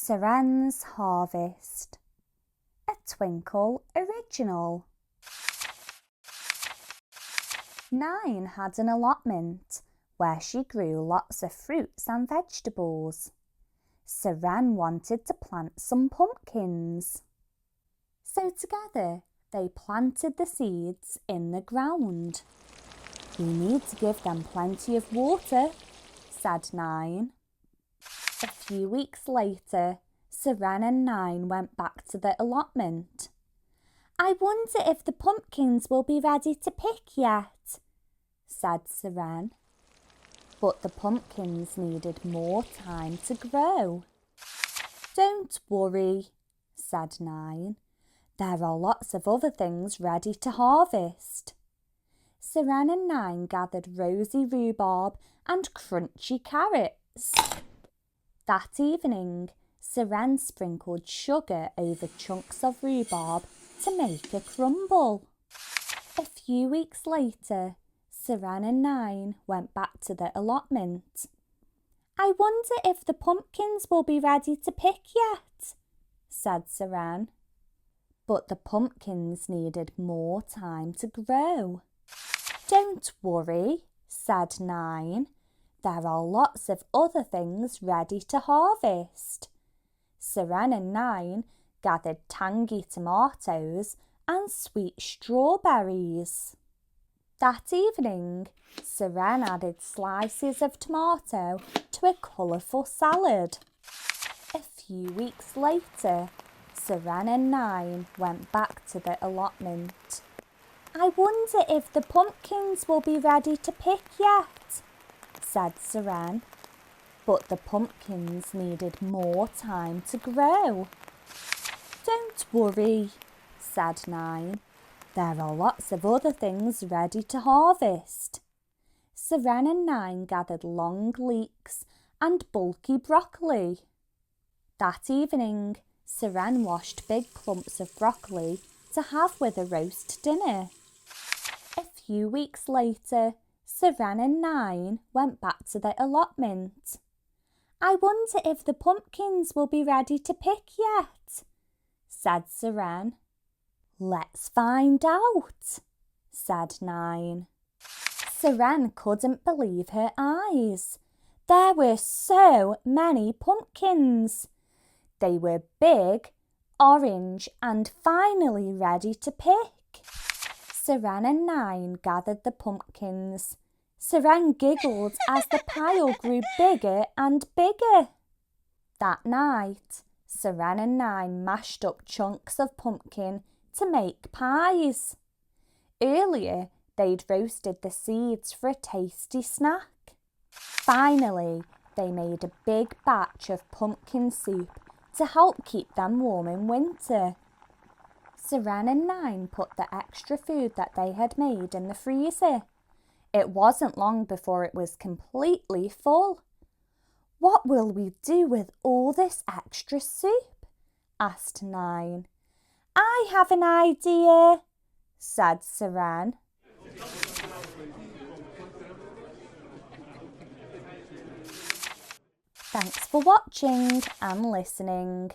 Seren's Harvest, a Twinkl original. Nain had an allotment where she grew lots of fruits and vegetables. Seren wanted to plant some pumpkins. So together they planted the seeds in the ground. "We need to give them plenty of water," said Nain. A few weeks later, Seren and Nain went back to the allotment. "I wonder if the pumpkins will be ready to pick yet," said Seren. But the pumpkins needed more time to grow. "Don't worry," said Nain. "There are lots of other things ready to harvest." Seren and Nain gathered rosy rhubarb and crunchy carrots. That evening, Seren sprinkled sugar over chunks of rhubarb to make a crumble. A few weeks later, Seren and Nain went back to the allotment. "I wonder if the pumpkins will be ready to pick yet," said Seren. But the pumpkins needed more time to grow. "Don't worry," said Nain. "There are lots of other things ready to harvest." Seren and Nain gathered tangy tomatoes and sweet strawberries. That evening, Seren added slices of tomato to a colourful salad. A few weeks later, Seren and Nain went back to the allotment. "I wonder if the pumpkins will be ready to pick yet," said Seren. But the pumpkins needed more time to grow. "Don't worry," said Nain. "There are lots of other things ready to harvest." Seren and Nain gathered long leeks and bulky broccoli. That evening, Seren washed big clumps of broccoli to have with a roast dinner. A few weeks later, Seren and Nain went back to the allotment. "I wonder if the pumpkins will be ready to pick yet," said Seren. "Let's find out," said Nain. Seren couldn't believe her eyes. There were so many pumpkins. They were big, orange, and finally ready to pick. Seren and Nain gathered the pumpkins. Seren giggled as the pile grew bigger and bigger. That night, Seren and Nain mashed up chunks of pumpkin to make pies. Earlier, they'd roasted the seeds for a tasty snack. Finally, they made a big batch of pumpkin soup to help keep them warm in winter. Seren and Nain put the extra food that they had made in the freezer. It wasn't long before it was completely full. "What will we do with all this extra soup?" asked Nain. "I have an idea," said Seren. Thanks for watching and listening.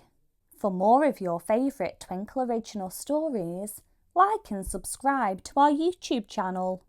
For more of your favourite Twinkl original stories, like and subscribe to our YouTube channel.